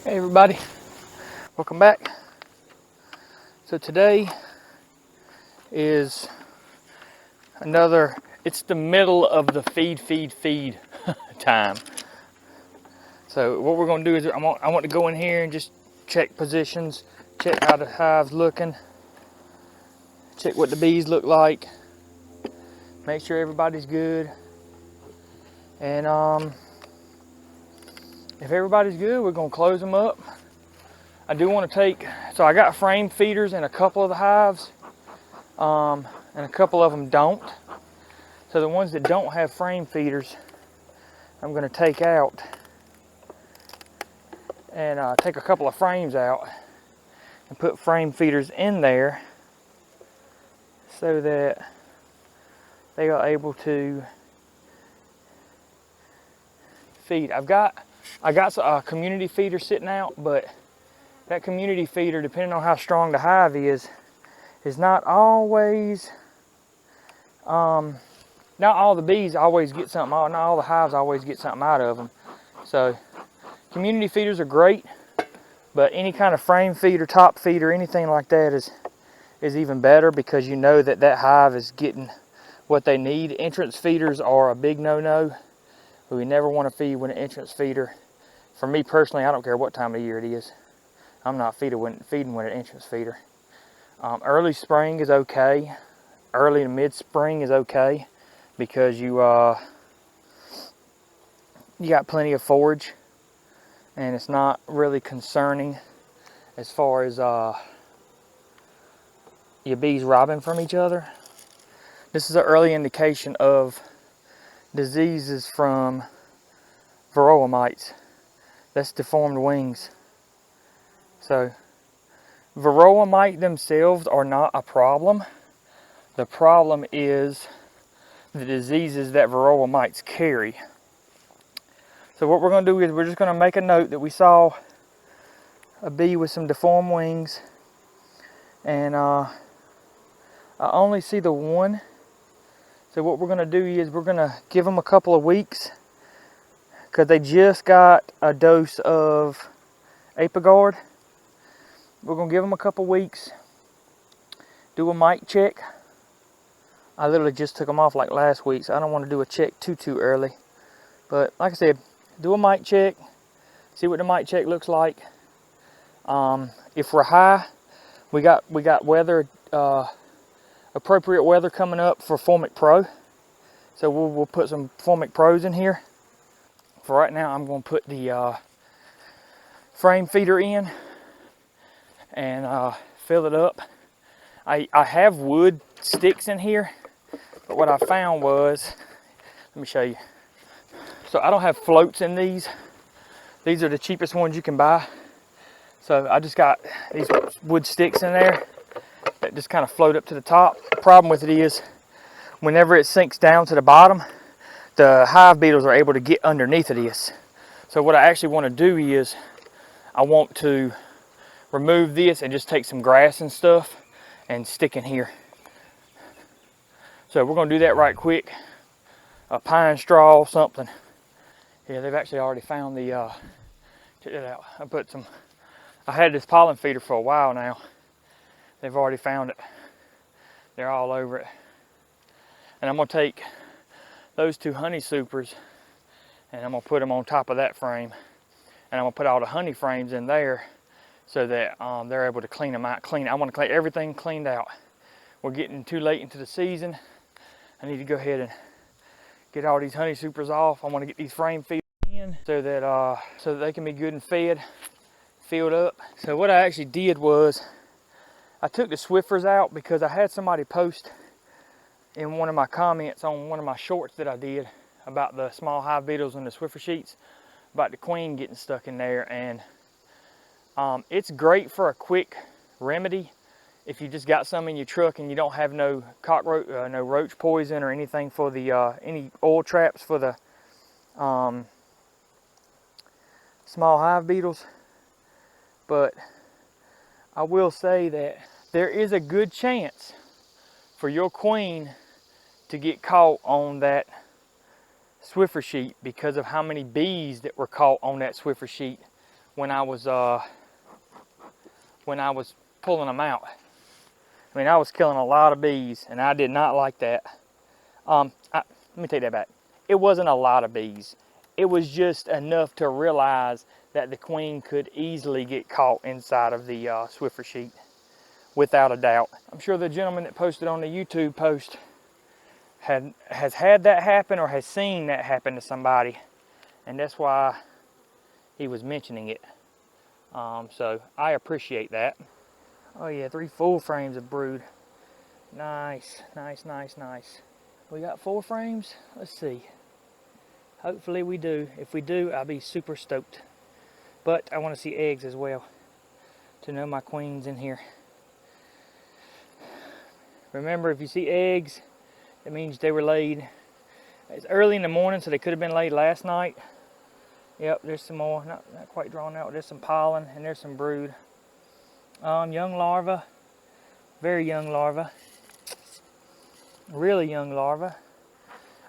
Hey everybody, welcome back. So today is it's the middle of the feed time. So what we're gonna do is I want to go in here and just check positions, check how the hive's looking, check what the bees look like, make sure everybody's good. And if everybody's good, we're gonna close them up. I do want to so I got frame feeders in a couple of the hives, and a couple of them don't. So the ones that don't have frame feeders, I'm going to take out and take a couple of frames out and put frame feeders in there so that they are able to feed. I got a community feeder sitting out, but that community feeder, depending on how strong the hive is not always, not all the bees always get something out, not all the hives always get something out of them. So community feeders are great, but any kind of frame feeder, top feeder, anything like that is even better, because you know that hive is getting what they need. Entrance feeders are a big no-no. We never want to feed with an entrance feeder. For me personally, I don't care what time of year it is. I'm not feeding with an entrance feeder. Early spring is okay. Early to mid-spring is okay, because you got plenty of forage, and it's not really concerning as far as your bees robbing from each other. This is an early indication of diseases from varroa mites. That's deformed wings. So varroa mite themselves are not a problem. The problem is the diseases that varroa mites carry. So what we're going to do is we're just going to make a note that we saw a bee with some deformed wings, and I only see the one. So what we're going to do is we're going to give them a couple of weeks, because they just got a dose of Apiguard. We're going to give them a couple weeks, do a mite check. I literally just took them off like last week, so I don't want to do a check too early. But like I said, do a mite check, see what the mite check looks like. If we're high, we got weather, appropriate weather coming up for Formic Pro. So we'll put some Formic Pros in here. For right now, I'm going to put the frame feeder in and fill it up. I have wood sticks in here, but what I found was, let me show you. So I don't have floats in these. These are the cheapest ones you can buy. So I just got these wood sticks in there that just kind of float up to the top. The problem with it is, whenever it sinks down to the bottom, the hive beetles are able to get underneath of this. So what I actually want to do is, I want to remove this and just take some grass and stuff and stick in here. So we're going to do that right quick. A pine straw, something. Yeah, they've actually already found the, check that out. I had this pollen feeder for a while now. They've already found it. They're all over it. And I'm going to take those two honey supers and I'm going to put them on top of that frame. And I'm going to put all the honey frames in there so that they're able to clean them out. I want to clean everything cleaned out. We're getting too late into the season. I need to go ahead and get all these honey supers off. I want to get these frame feeders in so that they can be good and filled up. So what I actually did was, I took the Swiffers out because I had somebody post in one of my comments on one of my shorts that I did about the small hive beetles and the Swiffer sheets, about the queen getting stuck in there. And it's great for a quick remedy if you just got some in your truck and you don't have no no roach poison or anything for the any oil traps for the small hive beetles. But I will say that there is a good chance for your queen to get caught on that Swiffer sheet because of how many bees that were caught on that Swiffer sheet when I was pulling them out. I mean, I was killing a lot of bees, and I did not like that. Let me take that back. It wasn't a lot of bees. It was just enough to realize that the queen could easily get caught inside of the Swiffer sheet, without a doubt. I'm sure the gentleman that posted on the YouTube post has had that happen or has seen that happen to somebody, and that's why he was mentioning it. So I appreciate that. Oh yeah, 3 full frames of brood. Nice, nice, nice, nice. We got 4 frames? Let's see. Hopefully we do. If we do, I'll be super stoked. But I want to see eggs as well, to know my queen's in here. Remember, if you see eggs, it means they were laid. It's early in the morning, so they could have been laid last night. Yep, there's some more, not quite drawn out. There's some pollen and there's some brood. Young larva, very young larva, really young larva.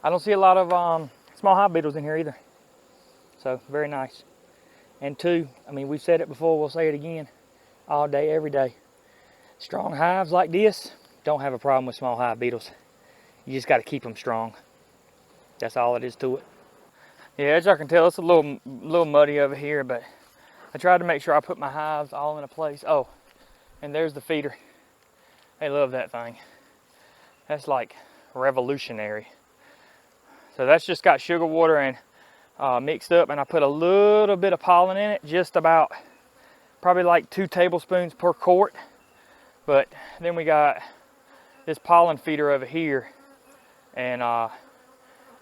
I don't see a lot of small hive beetles in here either. So very nice. And 2, I mean, we've said it before, we'll say it again, all day, every day. Strong hives like this don't have a problem with small hive beetles. You just got to keep them strong. That's all it is to it. Yeah, as y'all can tell, it's a little muddy over here, but I tried to make sure I put my hives all in a place. Oh, and there's the feeder. They love that thing. That's like revolutionary. So that's just got sugar water and mixed up, and I put a little bit of pollen in it, just about, probably like 2 tablespoons per quart. But then we got this pollen feeder over here, and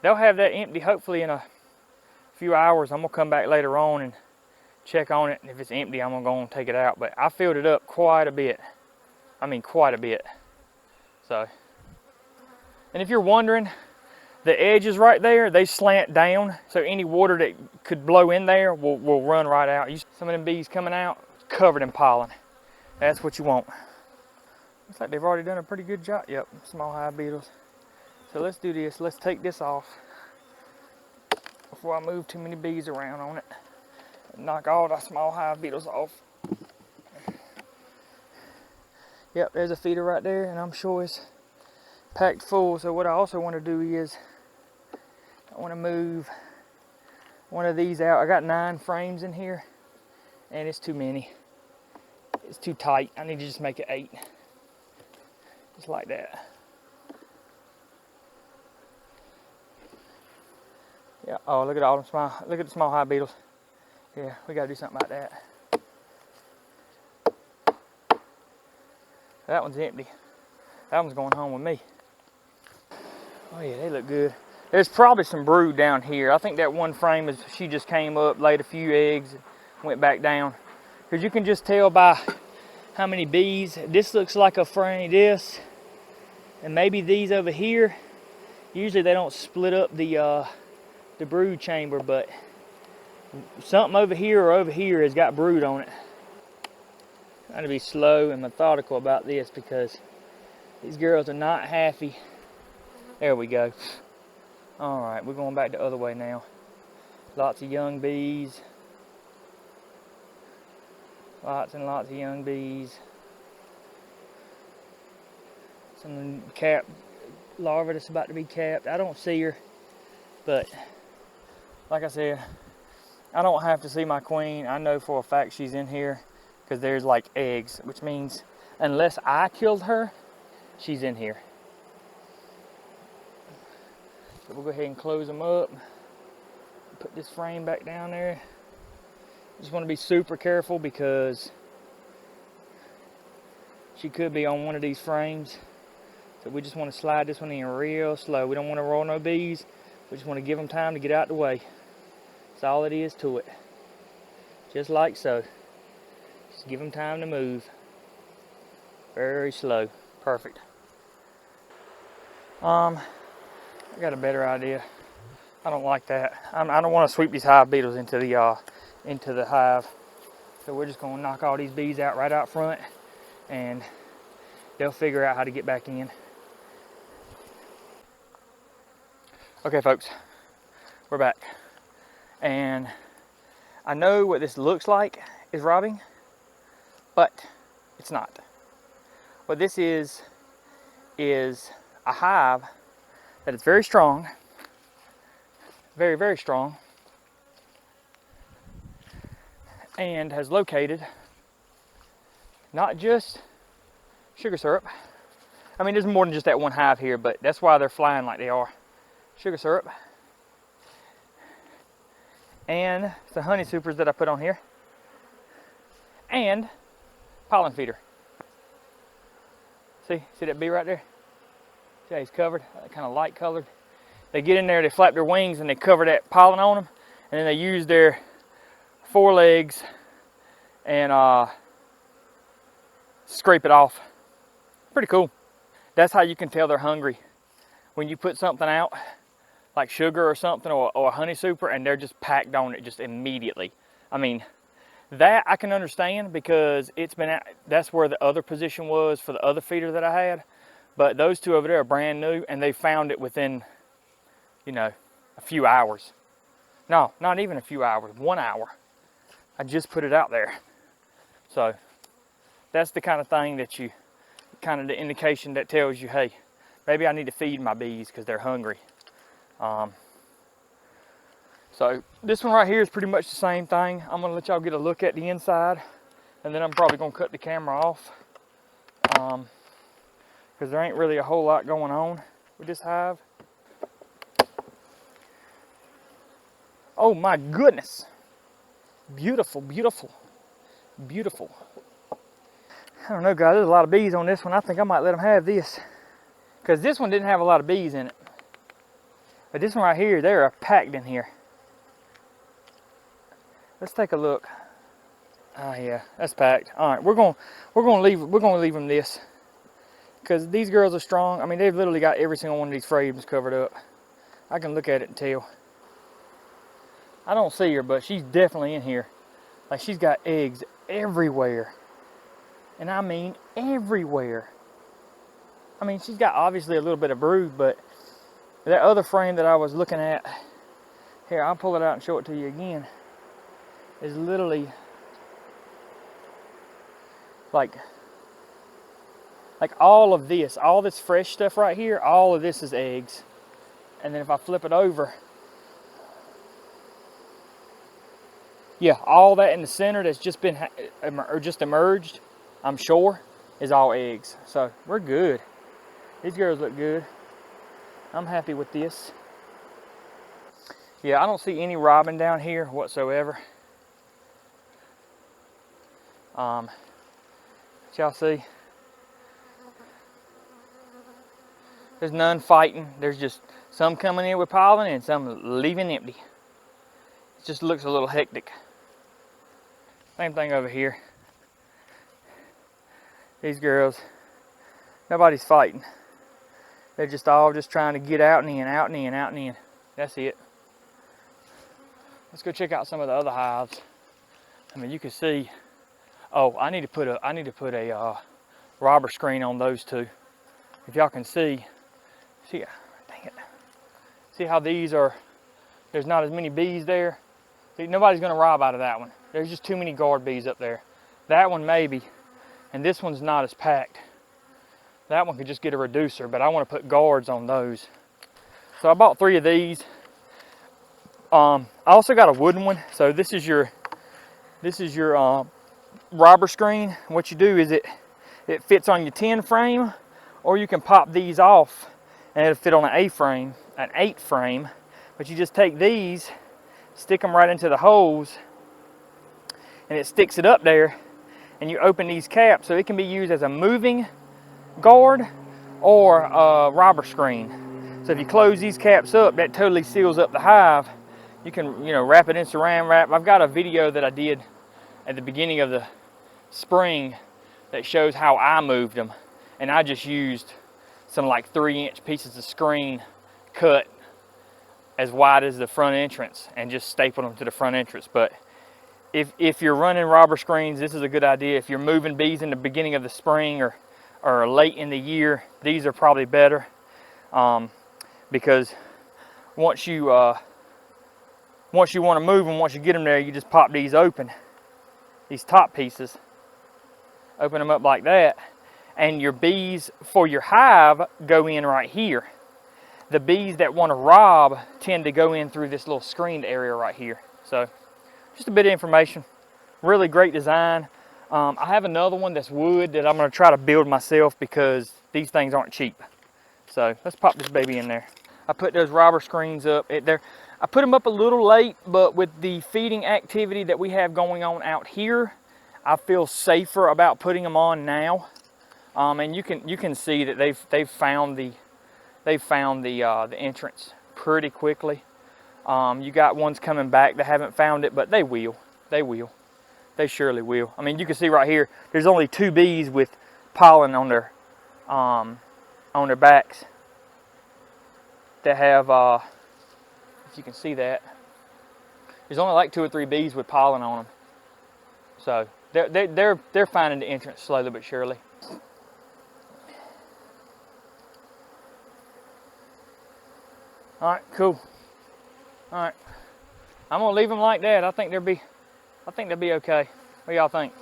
they'll have that empty hopefully in a few hours. I'm gonna come back later on and check on it, and if it's empty, I'm gonna go and take it out. But I filled it up quite a bit. I mean, quite a bit. So, and if you're wondering, the edges right there, they slant down, so any water that could blow in there will run right out. Some of them bees coming out covered in pollen. That's what you want. Looks like they've already done a pretty good job. Yep, small hive beetles. So let's do this. Let's take this off before I move too many bees around on it. Knock all the small hive beetles off. Yep, there's a feeder right there, and I'm sure it's packed full. So what I also want to do is I want to move one of these out. I got 9 frames in here, and it's too many. It's too tight. I need to just make it 8. Just like that. Yeah. Oh, look at all them small. Look at the small hive beetles. Yeah, we gotta do something about that. That one's empty. That one's going home with me. Oh yeah, they look good. There's probably some brood down here. I think that one frame is, she just came up, laid a few eggs, went back down. Because you can just tell by how many bees. This looks like a frame, this, and maybe these over here. Usually they don't split up the brood chamber, but something over here or over here has got brood on it. I got to be slow and methodical about this because these girls are not happy. There we go. All right, we're going back the other way now. Lots of young bees. Lots and lots of young bees. Some capped larva that's about to be capped. I don't see her, but like I said, I don't have to see my queen. I know for a fact she's in here because there's like eggs, which means unless I killed her, she's in here. So we'll go ahead and close them up. Put this frame back down there. Just want to be super careful because she could be on one of these frames. So we just want to slide this one in real slow. We don't want to roll no bees. We just want to give them time to get out the way. That's all it is to it. Just like so. Just give them time to move. Very slow. Perfect. I got a better idea. I don't like that. I don't want to sweep these hive beetles into the hive. So we're just going to knock all these bees out right out front, and they'll figure out how to get back in. Okay, folks, we're back, and I know what this looks like is robbing, but it's not. What this is a hive that is very strong, very, very strong, and has located not just sugar syrup. I mean, there's more than just that one hive here, but that's why they're flying like they are. Sugar syrup and some honey supers that I put on here, and pollen feeder. See that bee right there? See how he's covered, kind of light colored. They get in there, they flap their wings, and they cover that pollen on them, and then they use their forelegs and scrape it off. Pretty cool. That's how you can tell they're hungry. When you put something out, like sugar or something, or a honey super, and they're just packed on it just immediately. I mean, that I can understand because that's where the other position was for the other feeder that I had. But those two over there are brand new, and they found it within, you know, a few hours. No, not even a few hours, 1 hour. I just put it out there. So that's the kind of thing that kind of the indication that tells you, hey, maybe I need to feed my bees because they're hungry. So this one right here is pretty much the same thing. I'm gonna let y'all get a look at the inside, and then I'm probably gonna cut the camera off because there ain't really a whole lot going on with this hive. Oh my goodness. Beautiful, beautiful, beautiful. I don't know, guys, there's a lot of bees on this one. I think I might let them have this because this one didn't have a lot of bees in it. But this one right here, they're packed in here. Let's take a look. Ah, yeah, that's packed. All right, we're gonna leave them this because these girls are strong. I mean, they've literally got every single one of these frames covered up. I can look at it and tell. I don't see her, but she's definitely in here. Like, she's got eggs everywhere, and I mean everywhere. I mean, she's got obviously a little bit of brood, but that other frame that I was looking at, here, I'll pull it out and show it to you again, is literally like all of this, all this fresh stuff right here, all of this is eggs. And then if I flip it over, yeah, all that in the center that's just been just emerged, I'm sure, is all eggs. So we're good. These girls look good. I'm happy with this. Yeah, I don't see any robin down here whatsoever. Y'all see? There's none fighting. There's just some coming in with pollen and some leaving empty. It just looks a little hectic. Same thing over here. These girls, nobody's fighting. They're just all just trying to get out and in, out and in, out and in. That's it. Let's go check out some of the other hives. I mean, you can see. Oh, I need to put a robber screen on those two. If y'all can see, dang it. See how these are? There's not as many bees there. See, nobody's gonna rob out of that one. There's just too many guard bees up there. That one maybe, and this one's not as packed. That one could just get a reducer, but I want to put guards on those. So I bought 3 of these. I also got a wooden one. So this is your robber screen. What you do is it fits on your 10 frame, or you can pop these off and it'll fit on an 8 frame. But you just take these, stick them right into the holes, and it sticks it up there, and you open these caps so it can be used as a moving guard or a robber screen. So if you close these caps up, that totally seals up the hive. You can, wrap it in saran wrap. I've got a video that I did at the beginning of the spring that shows how I moved them, and I just used some like 3-inch pieces of screen cut as wide as the front entrance and just stapled them to the front entrance. But if you're running robber screens, this is a good idea. If you're moving bees in the beginning of the spring or late in the year, these are probably better, because once you once you want to move them, once you get them there, you just pop these open, these top pieces, open them up like that, and your bees for your hive go in right here. The bees that want to rob tend to go in through this little screened area right here. So just a bit of information. Really great design. I have another one that's wood that I'm going to try to build myself because these things aren't cheap. So let's pop this baby in there. I put those robber screens up there. I put them up a little late, but with the feeding activity that we have going on out here, I feel safer about putting them on now. And you can see that they've found the entrance pretty quickly. You got ones coming back that haven't found it, but they will. They surely will. I mean, you can see right here, there's only 2 bees with pollen on their backs that have, if you can see that, there's only like 2 or 3 bees with pollen on them. So they're finding the entrance slowly but surely. All right, cool. All right, I'm gonna leave them like that. I think they'll be okay. What do y'all think?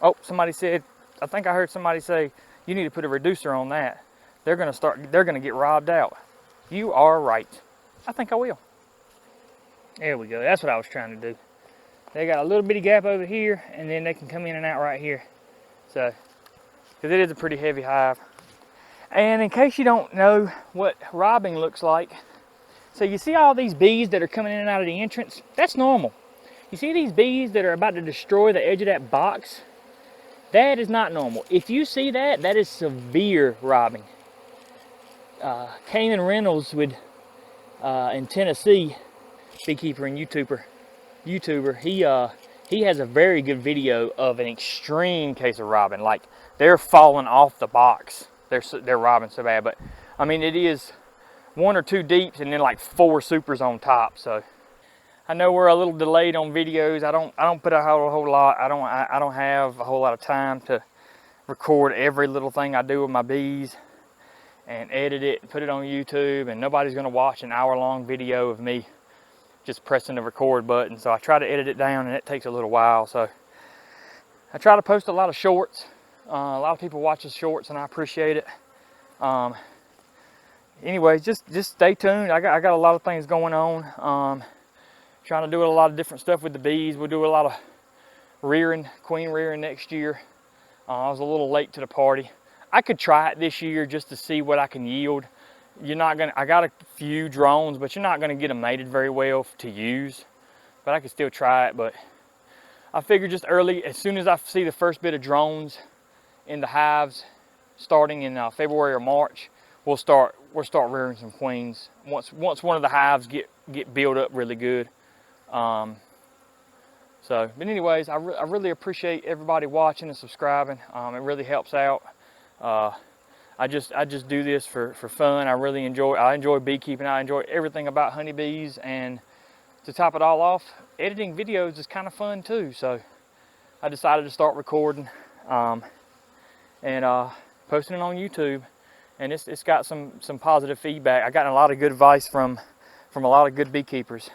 Oh, somebody said, I think I heard somebody say, you need to put a reducer on that. They're gonna get robbed out. You are right. I think I will. There we go, that's what I was trying to do. They got a little bitty gap over here, and then they can come in and out right here. So, because it is a pretty heavy hive. And in case you don't know what robbing looks like, so you see all these bees that are coming in and out of the entrance? That's normal. You see these bees that are about to destroy the edge of that box? That is not normal. If you see that, that is severe robbing. Kanan Reynolds in Tennessee, beekeeper and YouTuber, he has a very good video of an extreme case of robbing. Like, they're falling off the box. They're robbing so bad. But I mean, it is 1 or 2 deeps and then like 4 supers on top. So I know we're a little delayed on videos. I don't put out a whole lot. I don't have a whole lot of time to record every little thing I do with my bees and edit it and put it on YouTube, and nobody's gonna watch an hour-long video of me just pressing the record button. So I try to edit it down, and it takes a little while. So I try to post a lot of shorts. A lot of people watch the shorts, and I appreciate it. Anyways, just stay tuned. I got a lot of things going on. Trying to do a lot of different stuff with the bees. We'll do a lot of rearing, queen rearing next year. I was a little late to the party. I could try it this year just to see what I can yield. I got a few drones, but you're not gonna get them mated very well to use. But I could still try it. But I figure just early, as soon as I see the first bit of drones in the hives, starting in February or March, we'll start rearing some queens. Once one of the hives get built up really good. But anyways, I really appreciate everybody watching and subscribing. It really helps out. I just do this for fun. I enjoy beekeeping. I enjoy everything about honeybees, and to top it all off, editing videos is kind of fun too. So I decided to start recording and posting it on YouTube, and it's got some positive feedback. I got a lot of good advice from a lot of good beekeepers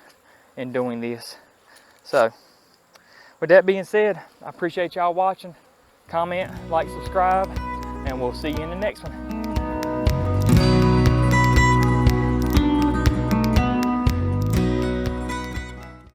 in doing this. So with that being said, I appreciate y'all watching. Comment, like, subscribe, and we'll see you in the next one.